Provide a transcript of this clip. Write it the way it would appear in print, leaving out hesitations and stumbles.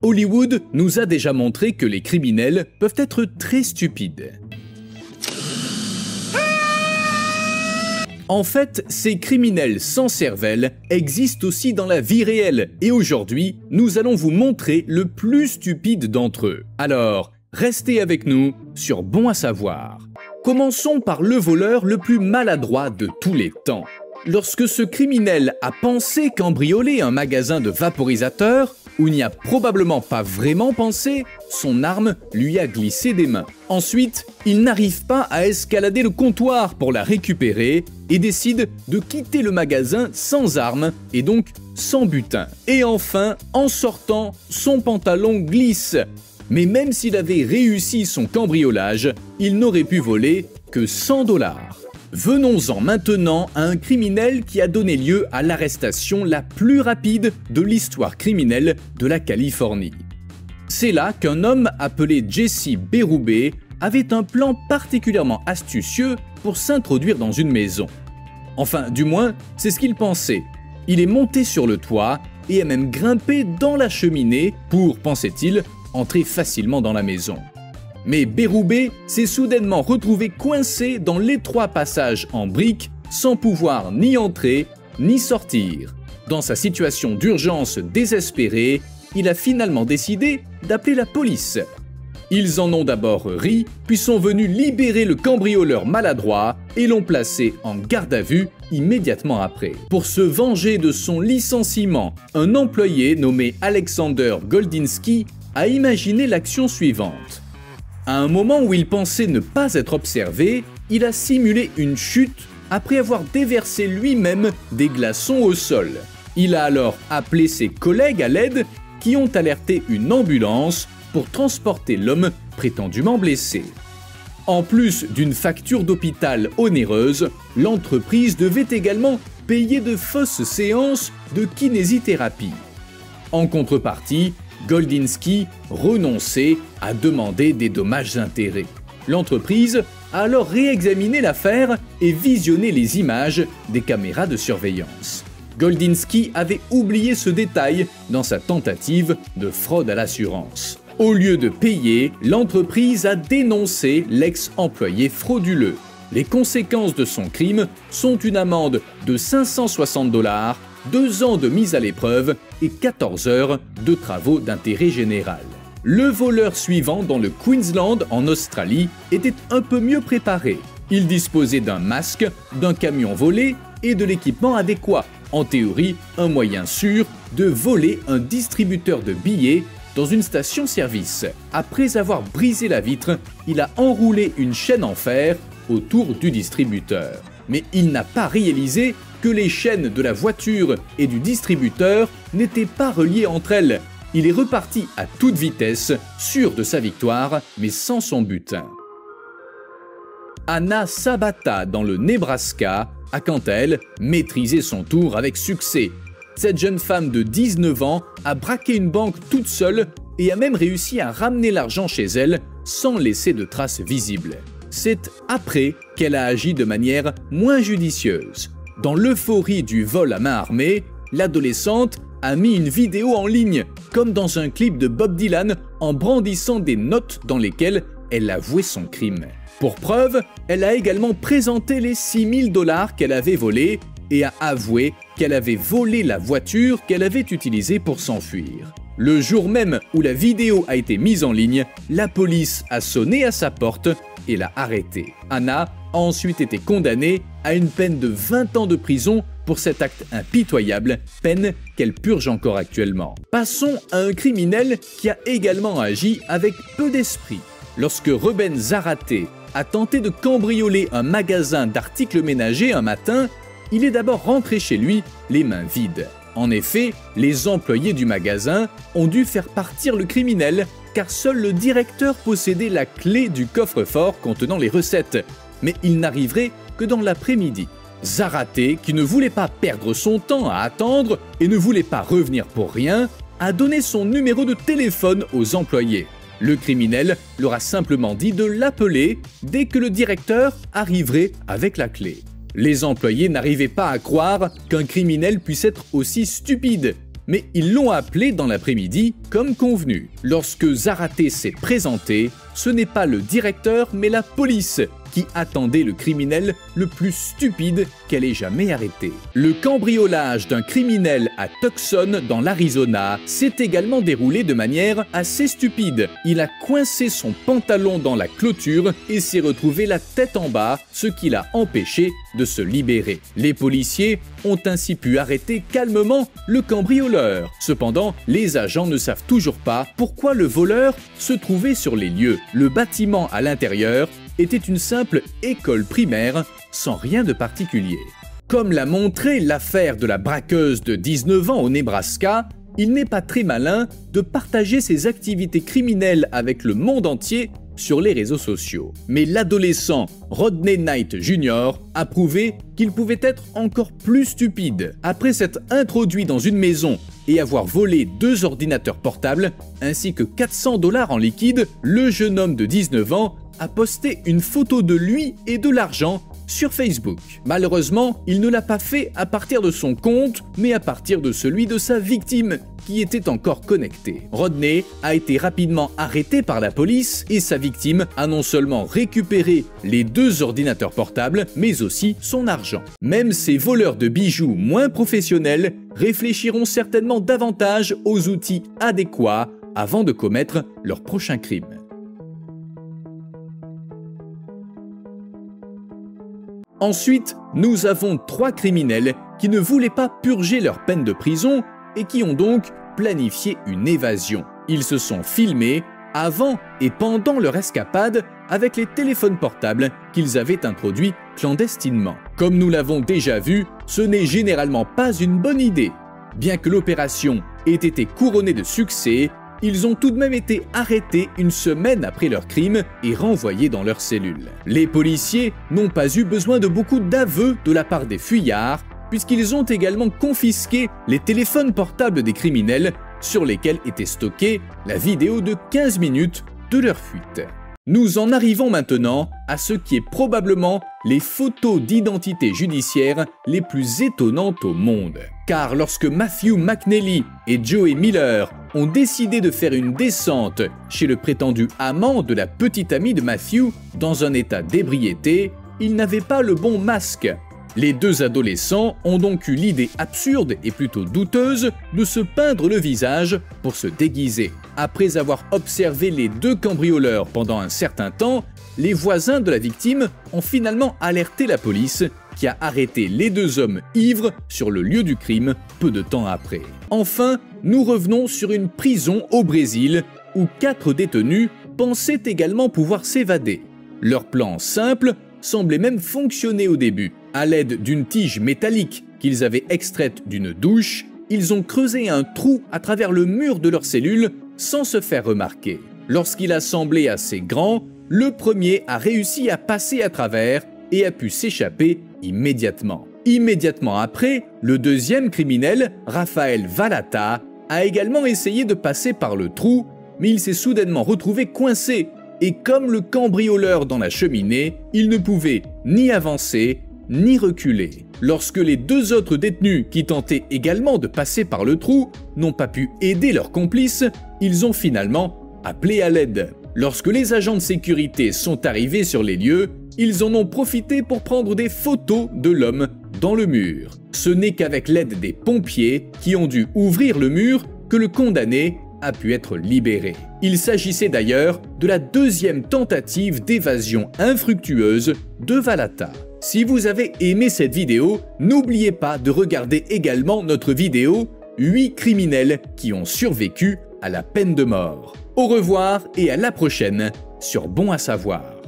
Hollywood nous a déjà montré que les criminels peuvent être très stupides. En fait, ces criminels sans cervelle existent aussi dans la vie réelle et aujourd'hui, nous allons vous montrer le plus stupide d'entre eux. Alors, restez avec nous sur Bon à savoir. Commençons par le voleur le plus maladroit de tous les temps. Lorsque ce criminel a pensé cambrioler un magasin de vaporisateurs, où il n'y a probablement pas vraiment pensé, son arme lui a glissé des mains. Ensuite, il n'arrive pas à escalader le comptoir pour la récupérer et décide de quitter le magasin sans arme et donc sans butin. Et enfin, en sortant, son pantalon glisse. Mais même s'il avait réussi son cambriolage, il n'aurait pu voler que 100 $. Venons-en maintenant à un criminel qui a donné lieu à l'arrestation la plus rapide de l'histoire criminelle de la Californie. C'est là qu'un homme appelé Jesse Berube avait un plan particulièrement astucieux pour s'introduire dans une maison. Enfin, du moins, c'est ce qu'il pensait. Il est monté sur le toit et a même grimpé dans la cheminée pour, pensait-il, entrer facilement dans la maison. Mais Berube s'est soudainement retrouvé coincé dans l'étroit passage en briques sans pouvoir ni entrer ni sortir. Dans sa situation d'urgence désespérée, il a finalement décidé d'appeler la police. Ils en ont d'abord ri, puis sont venus libérer le cambrioleur maladroit et l'ont placé en garde à vue immédiatement après. Pour se venger de son licenciement, un employé nommé Alexander Goldinski a imaginé l'action suivante. À un moment où il pensait ne pas être observé, il a simulé une chute après avoir déversé lui-même des glaçons au sol. Il a alors appelé ses collègues à l'aide qui ont alerté une ambulance pour transporter l'homme prétendument blessé. En plus d'une facture d'hôpital onéreuse, l'entreprise devait également payer de fausses séances de kinésithérapie. En contrepartie, Goldinski renonçait à demander des dommages-intérêts. L'entreprise a alors réexaminé l'affaire et visionné les images des caméras de surveillance. Goldinski avait oublié ce détail dans sa tentative de fraude à l'assurance. Au lieu de payer, l'entreprise a dénoncé l'ex-employé frauduleux. Les conséquences de son crime sont une amende de 560 $, 2 ans de mise à l'épreuve et 14 heures de travaux d'intérêt général. Le voleur suivant dans le Queensland en Australie était un peu mieux préparé. Il disposait d'un masque, d'un camion volé et de l'équipement adéquat. En théorie, un moyen sûr de voler un distributeur de billets dans une station-service. Après avoir brisé la vitre, il a enroulé une chaîne en fer autour du distributeur. Mais il n'a pas réalisé que les chaînes de la voiture et du distributeur n'étaient pas reliées entre elles. Il est reparti à toute vitesse, sûr de sa victoire, mais sans son butin. Anna Sabata, dans le Nebraska, a quant à elle maîtrisé son tour avec succès. Cette jeune femme de 19 ans a braqué une banque toute seule et a même réussi à ramener l'argent chez elle sans laisser de traces visibles. C'est après qu'elle a agi de manière moins judicieuse. Dans l'euphorie du vol à main armée, l'adolescente a mis une vidéo en ligne, comme dans un clip de Bob Dylan, en brandissant des notes dans lesquelles elle avouait son crime. Pour preuve, elle a également présenté les 6 000 $ qu'elle avait volés et a avoué qu'elle avait volé la voiture qu'elle avait utilisée pour s'enfuir. Le jour même où la vidéo a été mise en ligne, la police a sonné à sa porte et l'a arrêtée. Anna a ensuite été condamnée à une peine de 20 ans de prison pour cet acte impitoyable, peine qu'elle purge encore actuellement. Passons à un criminel qui a également agi avec peu d'esprit. Lorsque Reuben Zarate a tenté de cambrioler un magasin d'articles ménagers un matin, il est d'abord rentré chez lui les mains vides. En effet, les employés du magasin ont dû faire partir le criminel car seul le directeur possédait la clé du coffre-fort contenant les recettes, mais il n'arriverait que dans l'après-midi. Zarate, qui ne voulait pas perdre son temps à attendre et ne voulait pas revenir pour rien, a donné son numéro de téléphone aux employés. Le criminel leur a simplement dit de l'appeler dès que le directeur arriverait avec la clé. Les employés n'arrivaient pas à croire qu'un criminel puisse être aussi stupide. mais ils l'ont appelé dans l'après-midi comme convenu. Lorsque Zarate s'est présenté, ce n'est pas le directeur mais la police qui attendait le criminel le plus stupide qu'elle ait jamais arrêté. Le cambriolage d'un criminel à Tucson dans l'Arizona s'est également déroulé de manière assez stupide. Il a coincé son pantalon dans la clôture et s'est retrouvé la tête en bas, ce qui l'a empêché de se libérer. Les policiers ont ainsi pu arrêter calmement le cambrioleur. Cependant, les agents ne savent toujours pas pourquoi le voleur se trouvait sur les lieux. Le bâtiment à l'intérieur était une simple école primaire sans rien de particulier. Comme l'a montré l'affaire de la braqueuse de 19 ans au Nebraska, il n'est pas très malin de partager ses activités criminelles avec le monde entier sur les réseaux sociaux. Mais l'adolescent Rodney Knight Jr. a prouvé qu'il pouvait être encore plus stupide. Après s'être introduit dans une maison et avoir volé 2 ordinateurs portables ainsi que 400 $ en liquide, le jeune homme de 19 ans a posté une photo de lui et de l'argent sur Facebook. Malheureusement, il ne l'a pas fait à partir de son compte, mais à partir de celui de sa victime, qui était encore connecté. Rodney a été rapidement arrêté par la police et sa victime a non seulement récupéré les 2 ordinateurs portables, mais aussi son argent. Même ces voleurs de bijoux moins professionnels réfléchiront certainement davantage aux outils adéquats avant de commettre leur prochain crime. Ensuite, nous avons 3 criminels qui ne voulaient pas purger leur peine de prison et qui ont donc planifié une évasion. Ils se sont filmés avant et pendant leur escapade avec les téléphones portables qu'ils avaient introduits clandestinement. Comme nous l'avons déjà vu, ce n'est généralement pas une bonne idée. Bien que l'opération ait été couronnée de succès, ils ont tout de même été arrêtés une semaine après leur crime et renvoyés dans leurs cellules. Les policiers n'ont pas eu besoin de beaucoup d'aveux de la part des fuyards, puisqu'ils ont également confisqué les téléphones portables des criminels sur lesquels était stockée la vidéo de 15 minutes de leur fuite. Nous en arrivons maintenant à ce qui est probablement les photos d'identité judiciaire les plus étonnantes au monde. Car lorsque Matthew McNally et Joey Miller ont décidé de faire une descente chez le prétendu amant de la petite amie de Matthew dans un état d'ébriété, ils n'avaient pas le bon masque. Les 2 adolescents ont donc eu l'idée absurde et plutôt douteuse de se peindre le visage pour se déguiser. Après avoir observé les 2 cambrioleurs pendant un certain temps, les voisins de la victime ont finalement alerté la police qui a arrêté les 2 hommes ivres sur le lieu du crime peu de temps après. Enfin, nous revenons sur une prison au Brésil où 4 détenus pensaient également pouvoir s'évader. Leur plan simple semblait même fonctionner au début. À l'aide d'une tige métallique qu'ils avaient extraite d'une douche, ils ont creusé un trou à travers le mur de leur cellule sans se faire remarquer. Lorsqu'il a semblé assez grand, le premier a réussi à passer à travers et a pu s'échapper immédiatement. Immédiatement après, le deuxième criminel, Rafael Valata, a également essayé de passer par le trou, mais il s'est soudainement retrouvé coincé. Et comme le cambrioleur dans la cheminée, il ne pouvait ni avancer, ni reculer. Lorsque les 2 autres détenus qui tentaient également de passer par le trou n'ont pas pu aider leurs complices, ils ont finalement appelé à l'aide. Lorsque les agents de sécurité sont arrivés sur les lieux, ils en ont profité pour prendre des photos de l'homme dans le mur. Ce n'est qu'avec l'aide des pompiers qui ont dû ouvrir le mur que le condamné a pu être libéré. Il s'agissait d'ailleurs de la 2e tentative d'évasion infructueuse de Valata. Si vous avez aimé cette vidéo, n'oubliez pas de regarder également notre vidéo 8 criminels qui ont survécu à la peine de mort. Au revoir et à la prochaine sur Bon à savoir.